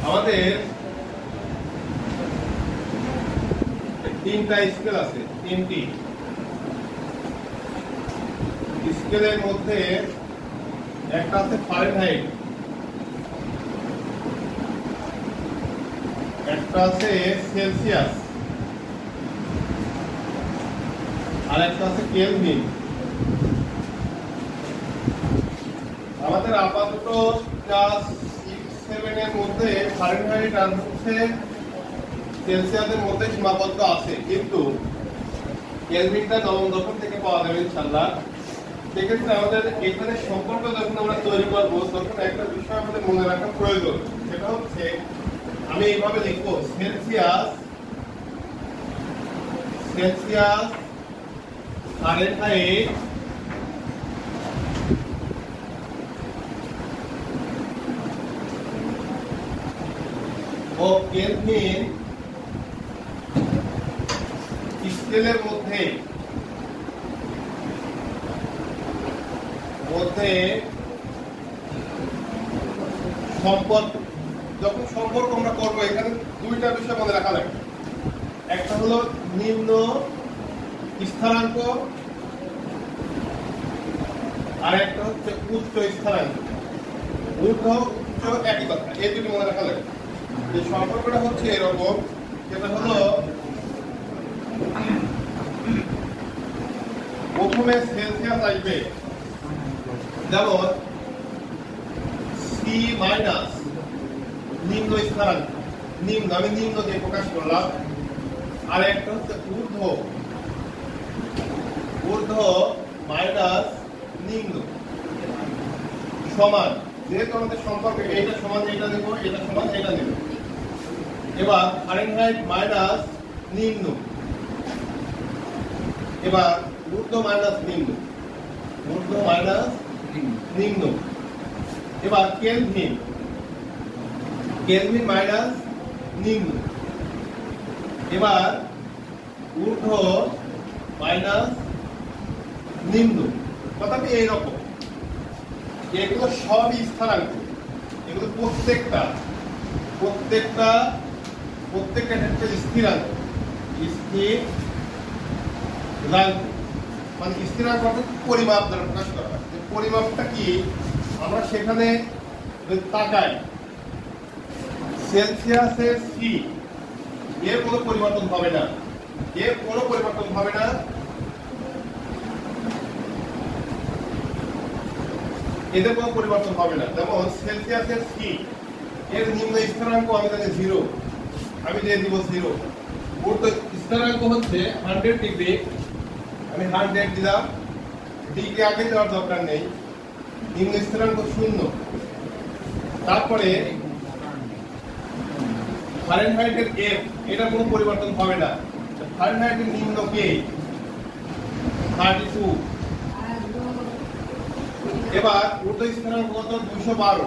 আমাদের তিনটা স্কেল আছে, তিনটি স্কেলের মধ্যে একটা আছে ফারেনহাইট, একটা আছে সেলসিয়াস, আর একটা আছে কেলভিন। আমাদের আপাতত ক্লাস 6-7 এর মধ্যে ফারেনহাইট আর হচ্ছে সেলসিয়াসের মধ্যে সীমাবদ্ধ আছে, কিন্তু কেলভিনটা নবম দশম থেকে পাওয়া যাবে ইনশাআল্লাহ। সেক্ষেত্রে আমাদের এখানে সম্পর্ক যখন আমরা তৈরি করবো তখন একটা বিষয় আমাদের মনে রাখা প্রয়োজন, সেটা হচ্ছে আমি এইভাবে লিখবো সেলসিয়াস ফারেনহাইট ও কেলভিন স্কেলের মধ্যে সম্পর্ক, যখন সম্পর্ক আমরা করবো এখানে দুইটা বিষয় মনে রাখা লাগবে। একটা হলো নিম্ন স্থানাঙ্ক আর একটা হচ্ছে উচ্চ স্থানাঙ্ক। ঊর্ধ্ব উচ্চ একই কথা, এই দুটি মনে রাখা লাগবে। এই সম্পর্কটা হচ্ছে এরকম, যেটা হলো প্রথমে সেলসিয়াস আসবে, যেমন সি মাইনাস নিম্ন স্থানাঙ্ক, নিম্ন আমি নিম্ন দিয়ে প্রকাশ করলাম। আর একটা হচ্ছে ঊর্ধ্ব মাইনাস নিম্ন সমান, যেহেতু আমাদের সম্পর্কে এইটা সমান এইটা দেবো, এটা সমান এইটা দেব। এবার ফারেনহাইট মাইনাস নিম্ন, এবার ঊর্ধ্ব মাইনাস নিম্ন, এবার কেলভিন মাইনাস নিম্ন, এবার ঊর্ধ্ব মাইনাস নিম্ন। কথাটি এইরকম, এগুলো সবই স্থানাঙ্ক, এগুলো প্রত্যেকটা একটা স্থিরাঙ্ক, মানে স্থিরাঙ্ক অর্থাৎ পরিমাপ দ্বারা প্রকাশ করা হয়। পরিমাপটা কি আমরা সেখানে তাকাই, সেলসিয়াসের সি এর কোনো পরিবর্তন হবে না, এদের কোনো পরিবর্তন হবে না। যেমন সেলসিয়াসের সি এর নিম্ন স্থানাঙ্ক আমি জানি 0, আমি দিয়ে দিব 0। ঊর্ধ্ব স্থানাঙ্ক হচ্ছে 100 ডিগ্রি, আমি 100 দিলাম, ডিগ্রি আগে দেওয়ার দরকার নেই। নিম্ন স্থানাঙ্ক 0। তারপরে ফারেনহাইটের এফ, এটা কোনো পরিবর্তন হবে না। ফারেনহাইটের নিম্ন কে 32। এবার ঊর্ধ্ব স্থানাঙ্ক কত 212,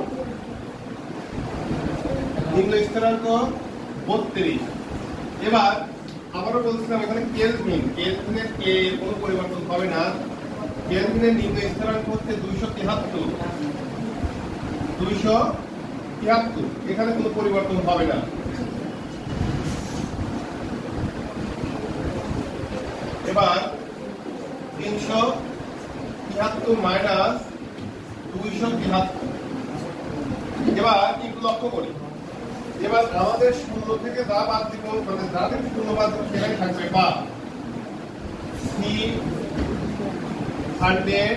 নিম্ন স্থানাঙ্ক 32। এবার আবারও বলছিলাম এখানে কেলভিনের কে কোনো পরিবর্তন হবে না। কেলভিনের নিম্ন স্থানাঙ্ক হচ্ছে 273, এখানে কোনো পরিবর্তন হবে না। এবার 373 মাইনাস 273। এবার একটু লক্ষ্য করি, এবার আমাদের 0 থেকে যা বাদ দিব, মানে যা থেকে 0 বাদ দিব সেখানে থাকবে বা সি 100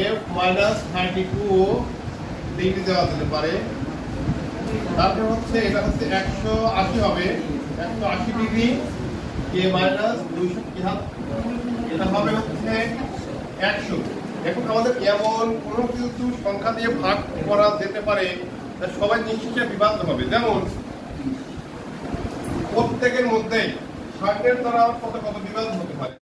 এফ মাইনাস 32 ডিগ্রি দেওয়া যেতে পারে। তারপর হচ্ছে এটা হচ্ছে 180 হবে, 180 ডিগ্রি কে মাইনাস 273, এটা হবে হচ্ছে 100। এখন আমাদের এমন কোনো কিছু সংখ্যা দিয়ে ভাগ করা যেতে পারে সবাই নিশ্চিত বিভাজ্য হবে। যেমন প্রত্যেকের মধ্যে 100 দ্বারা কত বিভাজ্য হতে পারে।